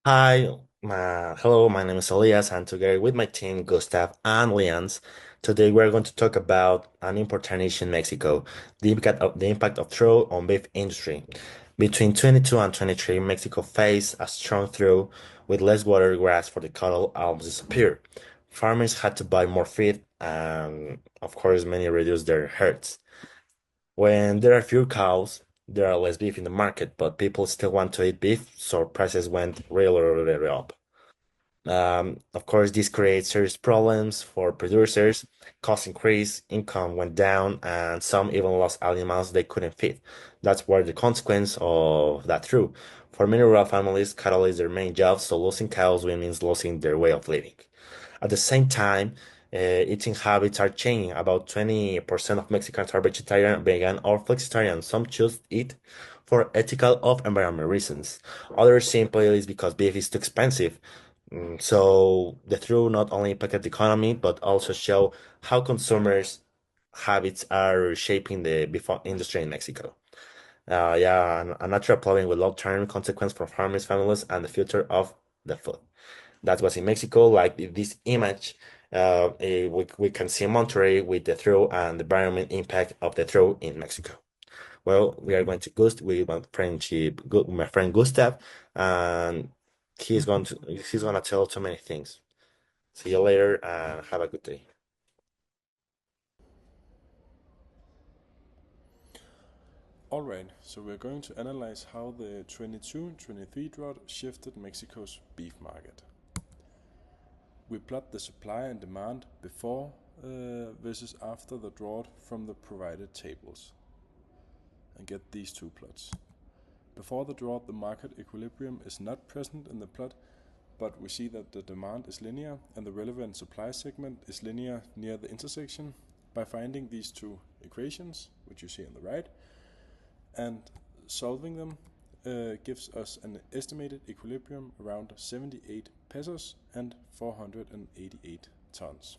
Hi, hello, my name is Elias, and together with my team, Gustav and Lians, today we're going to talk about an important issue in Mexico, the impact of drought on beef industry. Between 22 and 23, Mexico faced a strong drought with less water grass for the cattle almost disappeared. Farmers had to buy more feed, and of course, many reduced their herds. When there are fewer cows, there are less beef in the market, but people still want to eat beef, so prices went really up. Of course, this creates serious problems for producers. Costs increased, income went down, and some even lost animals they couldn't feed. That's where the consequence of that through. For many rural families, cattle is their main job, so losing cows means losing their way of living. At the same time, eating habits are changing. About 20% of Mexicans are vegetarian, vegan, or flexitarian. Some choose eat for ethical or environmental reasons. Others simply is because beef is too expensive. So the truth not only impacted the economy, but also show how consumers' habits are shaping the beef industry in Mexico. Yeah, a natural problem with long-term consequence for farmers, families, and the future of the food. That was in Mexico. Like this image, we can see Monterrey with the throw and the environment impact of the throw in Mexico. Well, we are going to with my friend Gustav, and he's going to tell too many things. See you later and have a good day. Alright, so we're going to analyze how the 22-23 drought shifted Mexico's beef market. We plot the supply and demand before versus after the drought from the provided tables and get these two plots. Before the drought, the market equilibrium is not present in the plot, but we see that the demand is linear and the relevant supply segment is linear near the intersection. By finding these two equations, which you see on the right, and solving them gives us an estimated equilibrium around 78 pesos and 488 tons.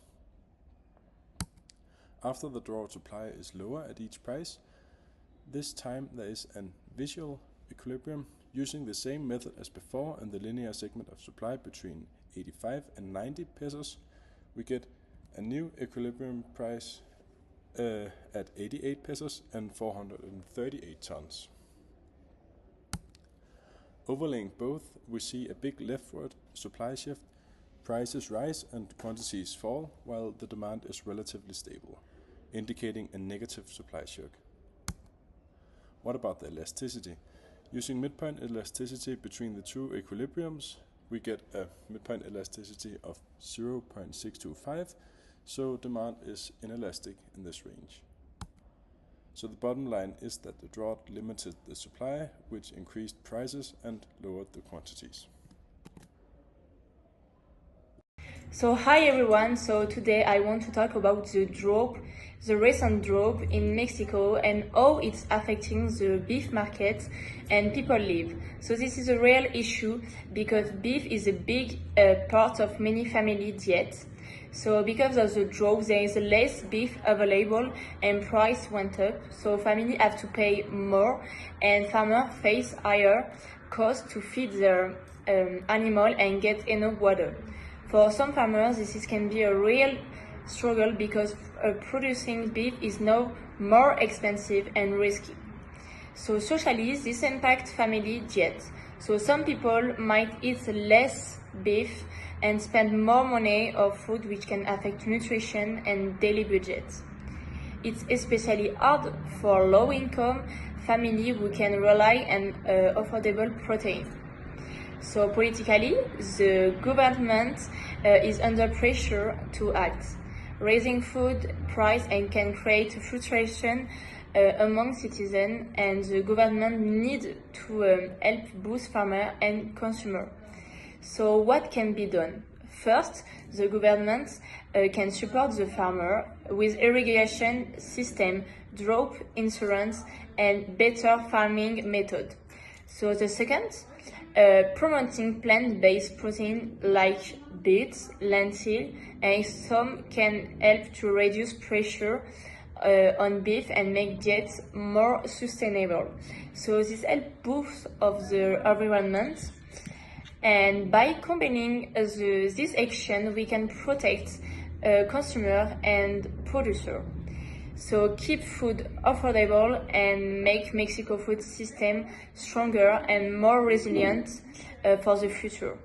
After the drought supply is lower at each price, this time there is an visual equilibrium using the same method as before and the linear segment of supply between 85 and 90 pesos. We get a new equilibrium price at 88 pesos and 438 tons. Overlaying both, we see a big leftward supply shift. Prices rise and quantities fall, while the demand is relatively stable, indicating a negative supply shock. What about the elasticity? Using midpoint elasticity between the two equilibriums, we get a midpoint elasticity of 0.625, so demand is inelastic in this range. So the bottom line is that the drought limited the supply, which increased prices and lowered the quantities. So hi everyone. So today I want to talk about the recent drop in Mexico and how it's affecting the beef market and people live. So this is a real issue because beef is a big part of many family diets. So because of the drop, there is less beef available and price went up. So family have to pay more and farmers face higher costs to feed their animal and get enough water. For some farmers, can be a real struggle because producing beef is now more expensive and risky. So socially, this impacts family diet. So some people might eat less beef and spend more money on food, which can affect nutrition and daily budgets. It's especially hard for low-income families who can rely on affordable protein. So politically, the government is under pressure to act, raising food price and can create frustration among citizens, and the government needs to help both farmer and consumer. So what can be done? First, the government can support the farmer with irrigation system, drought insurance, and better farming method. So the second, promoting plant-based protein like beets, lentil, and some can help to reduce pressure on beef and make diets more sustainable. So this helps both of the environment And by combining this action, we can protect consumer and producer. So keep food affordable and make Mexico food system stronger and more resilient for the future.